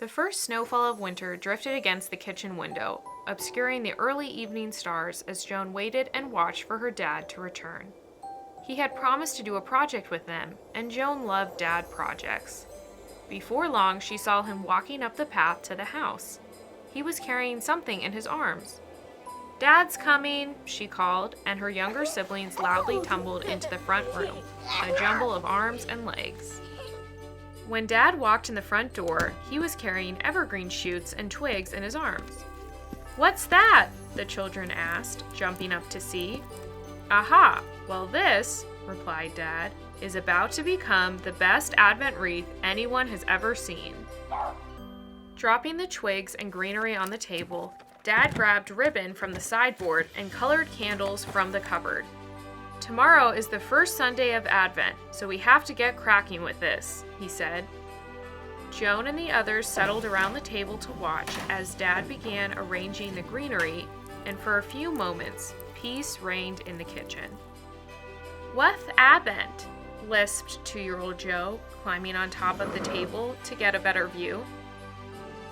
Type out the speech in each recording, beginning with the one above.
The first snowfall of winter drifted against the kitchen window, obscuring the early evening stars as Joan waited and watched for her dad to return. He had promised to do a project with them, and Joan loved dad projects. Before long, she saw him walking up the path to the house. He was carrying something in his arms. "Dad's coming," she called, and her younger siblings loudly tumbled into the front room, a jumble of arms and legs. When Dad walked in the front door, he was carrying evergreen shoots and twigs in his arms. "What's that?" the children asked, jumping up to see. "Aha! Well, this," replied Dad, "is about to become the best Advent wreath anyone has ever seen." Dropping the twigs and greenery on the table, Dad grabbed ribbon from the sideboard and colored candles from the cupboard. "Tomorrow is the first Sunday of Advent, so we have to get cracking with this," he said. Joan and the others settled around the table to watch as Dad began arranging the greenery, and for a few moments, peace reigned in the kitchen. "What's Advent?" lisped 2-year-old Joe, climbing on top of the table to get a better view.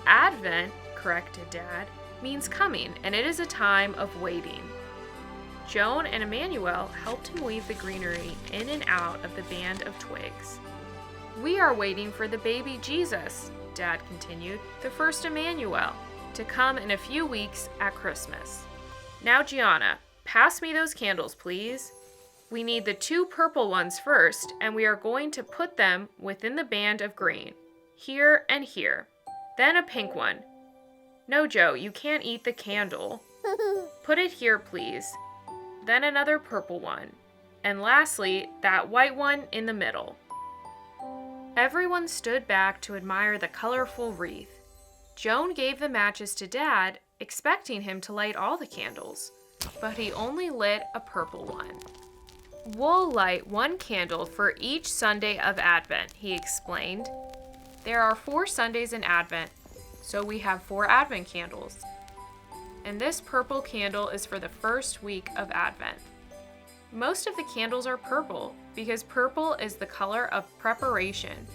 "Advent," corrected Dad, "means coming, and it is a time of waiting." Joan and Emmanuel helped him weave the greenery in and out of the band of twigs. "We are waiting for the baby Jesus," Dad continued, "the first Emmanuel, to come in a few weeks at Christmas. Now, Gianna, pass me those candles, please. We need the 2 purple ones first, and we are going to put them within the band of green, here and here. Then a pink one. No, Joe, you can't eat the candle. Put it here, please. Then another purple one. And lastly, that white one in the middle." Everyone stood back to admire the colorful wreath. Joan gave the matches to Dad, expecting him to light all the candles, but he only lit a purple one. "We'll light 1 candle for each Sunday of Advent," he explained. "There are 4 Sundays in Advent, so we have 4 Advent candles. And this purple candle is for the first week of Advent. Most of the candles are purple because purple is the color of preparation.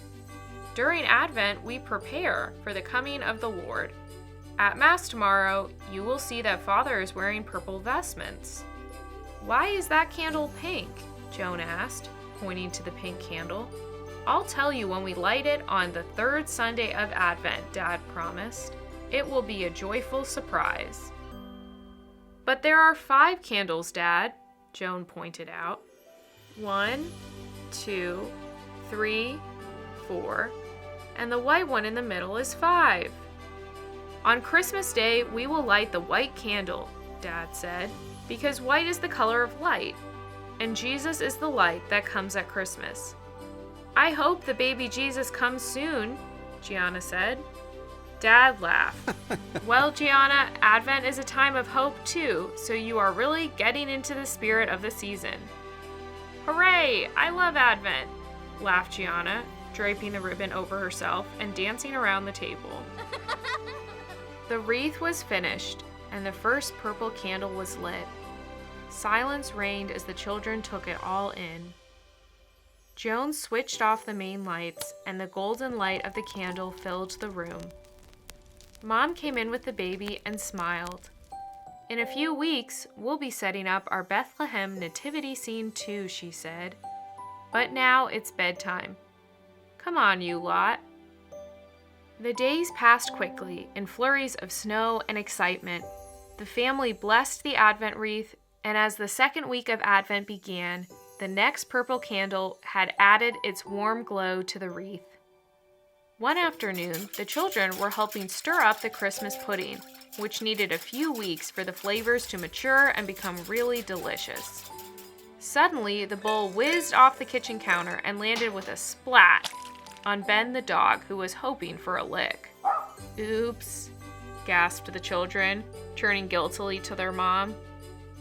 During Advent, we prepare for the coming of the Lord. At Mass tomorrow, you will see that Father is wearing purple vestments." "Why is that candle pink?" Joan asked, pointing to the pink candle. "I'll tell you when we light it on the 3rd Sunday of Advent," Dad promised. "It will be a joyful surprise." "But there are 5 candles, Dad," Joan pointed out. 1, 2, 3, 4, and the white one in the middle is 5. "On Christmas Day, we will light the white candle," Dad said, "because white is the color of light, and Jesus is the light that comes at Christmas." "I hope the baby Jesus comes soon," Gianna said. Dad laughed. "Well, Gianna, Advent is a time of hope too, so you are really getting into the spirit of the season." "Hooray! I love Advent!" laughed Gianna, draping the ribbon over herself and dancing around the table. The wreath was finished, and the first purple candle was lit. Silence reigned as the children took it all in. Joan switched off the main lights, and the golden light of the candle filled the room. Mom came in with the baby and smiled. "In a few weeks, we'll be setting up our Bethlehem nativity scene too," she said. "But now it's bedtime. Come on, you lot." The days passed quickly in flurries of snow and excitement. The family blessed the Advent wreath, and as the 2nd week of Advent began, the next purple candle had added its warm glow to the wreath. One afternoon, the children were helping stir up the Christmas pudding, which needed a few weeks for the flavors to mature and become really delicious. Suddenly, the bowl whizzed off the kitchen counter and landed with a splat on Ben the dog, who was hoping for a lick. "Oops," gasped the children, turning guiltily to their mom.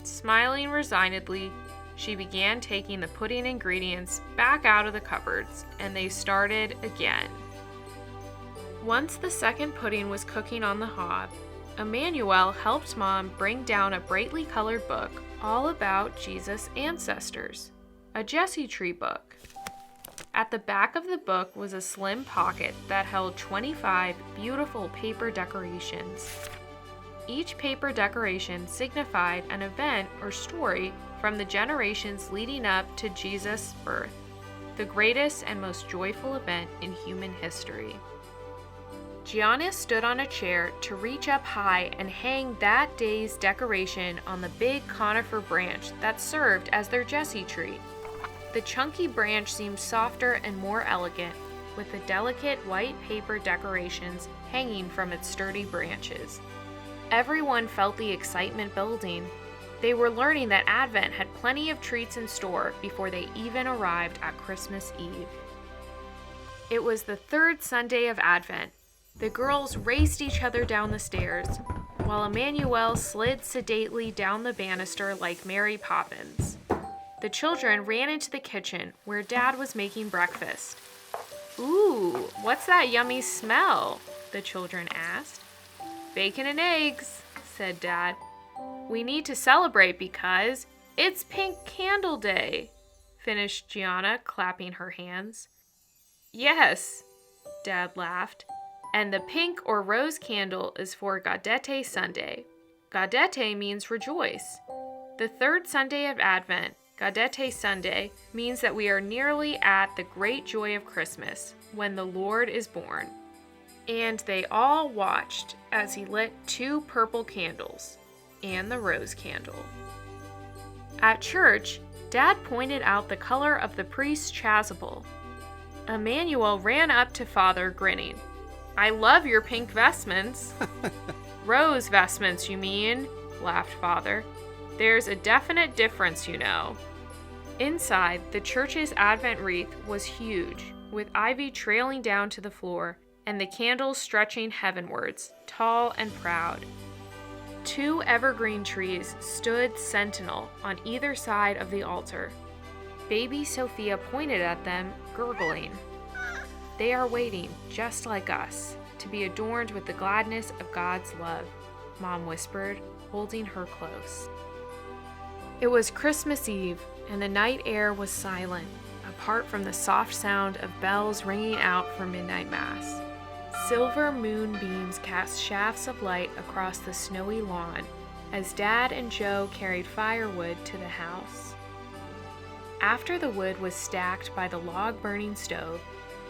Smiling resignedly, she began taking the pudding ingredients back out of the cupboards, and they started again. Once the second pudding was cooking on the hob, Emmanuel helped Mom bring down a brightly colored book all about Jesus' ancestors, a Jesse tree book. At the back of the book was a slim pocket that held 25 beautiful paper decorations. Each paper decoration signified an event or story from the generations leading up to Jesus' birth, the greatest and most joyful event in human history. Gianna stood on a chair to reach up high and hang that day's decoration on the big conifer branch that served as their Jesse tree. The chunky branch seemed softer and more elegant, with the delicate white paper decorations hanging from its sturdy branches. Everyone felt the excitement building. They were learning that Advent had plenty of treats in store before they even arrived at Christmas Eve. It was the third Sunday of Advent. The girls raced each other down the stairs, while Emmanuel slid sedately down the banister like Mary Poppins. The children ran into the kitchen where Dad was making breakfast. "Ooh, what's that yummy smell?" the children asked. "Bacon and eggs," said Dad. "We need to celebrate because it's Pink Candle Day," finished Gianna, clapping her hands. "Yes," Dad laughed. "And the pink or rose candle is for Gaudete Sunday. Gaudete means rejoice. The third Sunday of Advent, Gaudete Sunday, means that we are nearly at the great joy of Christmas, when the Lord is born." And they all watched as he lit 2 purple candles and the rose candle. At church, Dad pointed out the color of the priest's chasuble. Emmanuel ran up to Father, grinning. "I love your pink vestments." "Rose vestments, you mean?" laughed Father. "There's a definite difference, you know." Inside, the church's Advent wreath was huge, with ivy trailing down to the floor and the candles stretching heavenwards, tall and proud. 2 evergreen trees stood sentinel on either side of the altar. Baby Sophia pointed at them, gurgling. "They are waiting, just like us, to be adorned with the gladness of God's love," Mom whispered, holding her close. It was Christmas Eve, and the night air was silent, apart from the soft sound of bells ringing out for midnight mass. Silver moonbeams cast shafts of light across the snowy lawn as Dad and Joe carried firewood to the house. After the wood was stacked by the log-burning stove,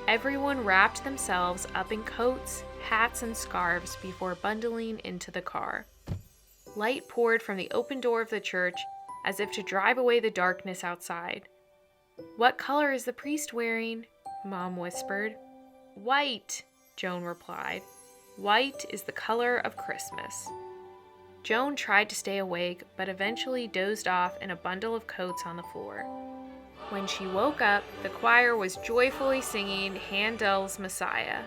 everyone wrapped themselves up in coats, hats, and scarves before bundling into the car. Light poured from the open door of the church as if to drive away the darkness outside. "What color is the priest wearing?" Mom whispered. "White," Joan replied. "White is the color of Christmas." Joan tried to stay awake, but eventually dozed off in a bundle of coats on the floor. When she woke up, the choir was joyfully singing Handel's Messiah.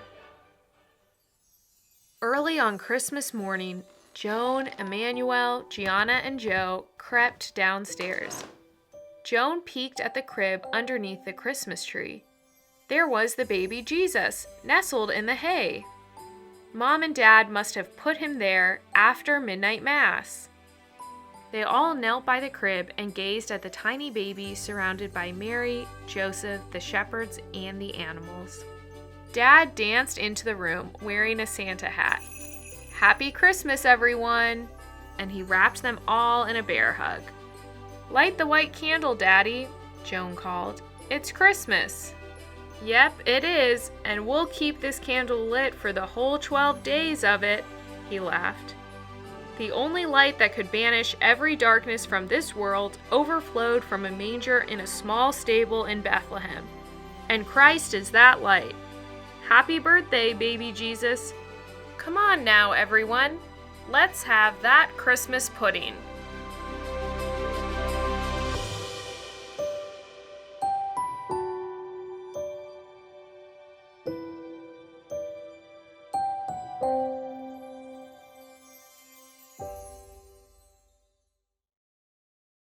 Early on Christmas morning, Joan, Emmanuel, Gianna, and Joe crept downstairs. Joan peeked at the crib underneath the Christmas tree. There was the baby Jesus, nestled in the hay. Mom and Dad must have put him there after midnight mass. They all knelt by the crib and gazed at the tiny baby surrounded by Mary, Joseph, the shepherds, and the animals. Dad danced into the room wearing a Santa hat. "Happy Christmas, everyone!" And he wrapped them all in a bear hug. "Light the white candle, Daddy," Joan called. "It's Christmas." "Yep, it is, and we'll keep this candle lit for the whole 12 days of it," he laughed. The only light that could banish every darkness from this world overflowed from a manger in a small stable in Bethlehem. And Christ is that light. Happy birthday, baby Jesus. Come on now, everyone. Let's have that Christmas pudding.